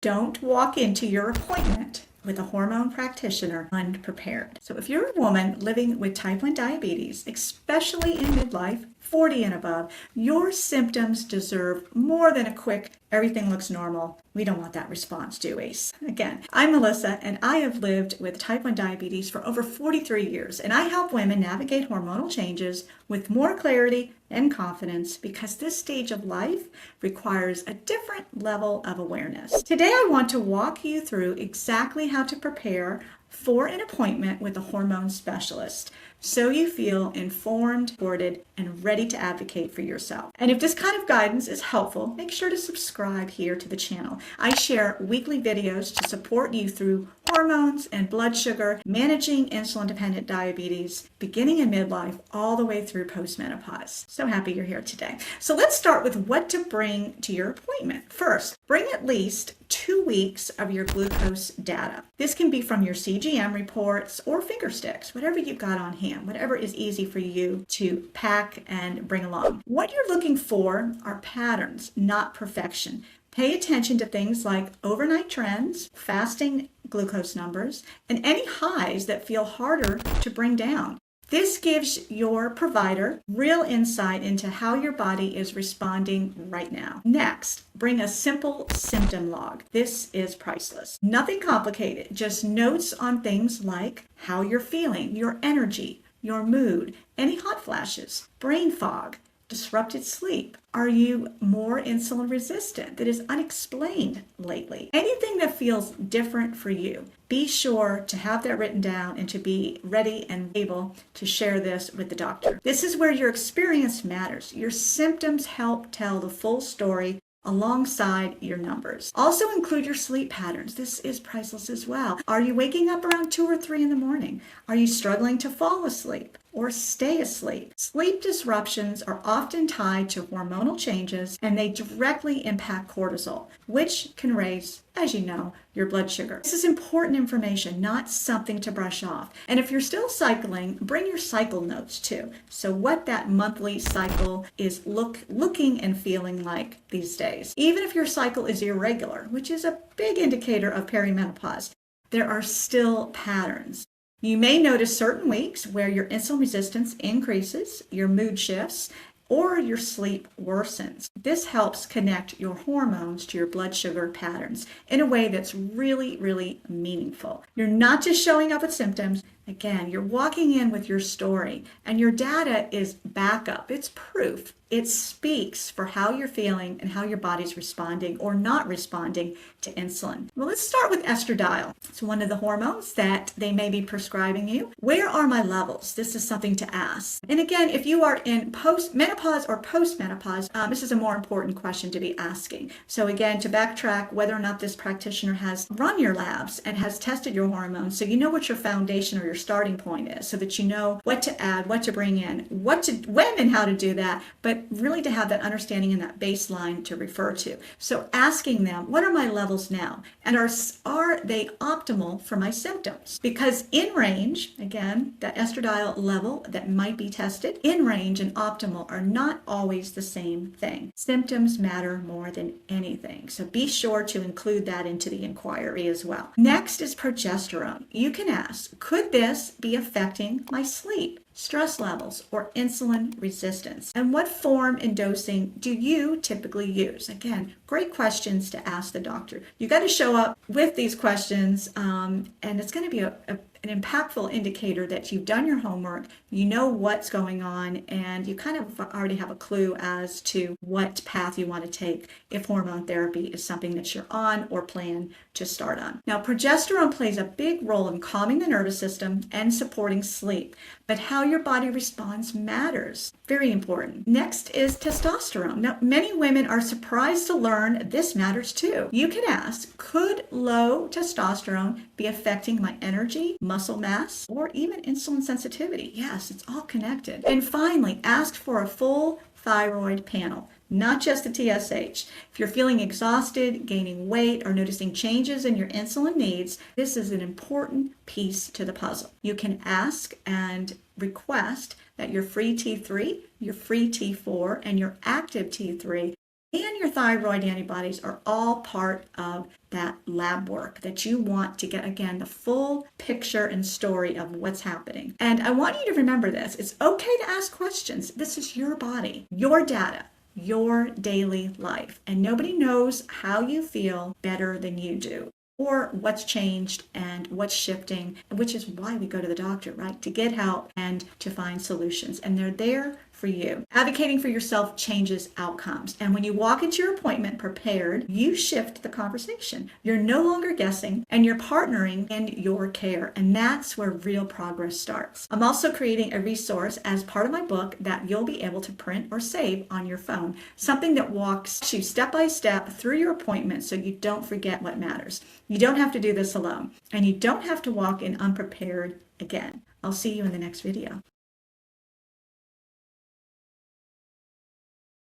Don't walk into your appointment with a hormone practitioner unprepared. So if you're a woman living with type 1 diabetes, especially in midlife, 40 and above, your symptoms deserve more than a quick, everything looks normal. We don't want that response, do we? Again, I'm Melissa, and I have lived with type 1 diabetes for over 43 years, and I help women navigate hormonal changes with more clarity and confidence because this stage of life requires a different level of awareness. Today, I want to walk you through exactly how to prepare for an appointment with a hormone specialist so you feel informed, supported, and ready to advocate for yourself. And if this kind of guidance is helpful, make sure to subscribe here to the channel. I share weekly videos to support you through hormones and blood sugar, managing insulin-dependent diabetes, beginning in midlife, all the way through postmenopause. So happy you're here today. So let's start with what to bring to your appointment. First, bring at least 2 weeks of your glucose data. This can be from your CGM reports or finger sticks, whatever you've got on hand, whatever is easy for you to pack and bring along. What you're looking for are patterns, not perfection. Pay attention to things like overnight trends, fasting glucose numbers, and any highs that feel harder to bring down. This gives your provider real insight into how your body is responding right now. Next, bring a simple symptom log. This is priceless. Nothing complicated, just notes on things like how you're feeling, your energy, your mood, any hot flashes, brain fog, disrupted sleep. Are you more insulin resistant that is unexplained lately? Anything that feels different for you. Be sure to have that written down and to be ready and able to share this with the doctor. This is where your experience matters. Your symptoms help tell the full story alongside your numbers. Also include your sleep patterns. This is priceless as well. Are you waking up around 2 or 3 in the morning? Are you struggling to fall asleep or stay asleep? Sleep disruptions are often tied to hormonal changes, and they directly impact cortisol, which can raise, as you know, your blood sugar. This is important information, not something to brush off. And if you're still cycling, bring your cycle notes too. So what that monthly cycle is looking and feeling like these days. Even if your cycle is irregular, which is a big indicator of perimenopause, there are still patterns. You may notice certain weeks where your insulin resistance increases, your mood shifts, or your sleep worsens. This helps connect your hormones to your blood sugar patterns in a way that's really, really meaningful. You're not just showing up with symptoms. Again, you're walking in with your story, and your data is backup. It's proof. It speaks for how you're feeling and how your body's responding or not responding to insulin. Well, let's start with estradiol. It's one of the hormones that they may be prescribing you. Where are my levels? This is something to ask. And again, if you are in menopause or postmenopause, this is a more important question to be asking. So again, to backtrack, whether or not this practitioner has run your labs and has tested your hormones, so you know what your foundation or your starting point is, so that you know what to add, what to bring in, when and how to do that, but really to have that understanding and that baseline to refer to. So asking them, what are my levels now? And are they optimal for my symptoms? Because in range, again, that estradiol level that might be tested, in range and optimal are not always the same thing. Symptoms matter more than anything. So be sure to include that into the inquiry as well. Next is progesterone. You can ask, could this be affecting my sleep, stress levels, or insulin resistance? And what form and dosing do you typically use? Again, great questions to ask the doctor. You got to show up with these questions, and it's going to be an impactful indicator that you've done your homework, you know what's going on, and you kind of already have a clue as to what path you want to take if hormone therapy is something that you're on or plan to start on. Now, progesterone plays a big role in calming the nervous system and supporting sleep, but how your body responds matters. Very important. Next is testosterone. Now, many women are surprised to learn this matters too. You can ask, could low testosterone be affecting my energy, muscle mass, or even insulin sensitivity? Yes, it's all connected. And finally, ask for a full thyroid panel, not just the TSH. If you're feeling exhausted, gaining weight, or noticing changes in your insulin needs, this is an important piece to the puzzle. You can ask and request that your free T3, your free T4, and your active T3 and your thyroid antibodies are all part of that lab work that you want to get, again, the full picture and story of what's happening. And I want you to remember this. It's okay to ask questions. This is your body, your data, your daily life, and nobody knows how you feel better than you do, or what's changed and what's shifting, which is why we go to the doctor, right? To get help and to find solutions. And they're there for you. Advocating for yourself changes outcomes. And when you walk into your appointment prepared, you shift the conversation. You're no longer guessing, and you're partnering in your care. And that's where real progress starts. I'm also creating a resource as part of my book that you'll be able to print or save on your phone. Something that walks you step by step through your appointment so you don't forget what matters. You don't have to do this alone, and you don't have to walk in unprepared again. I'll see you in the next video.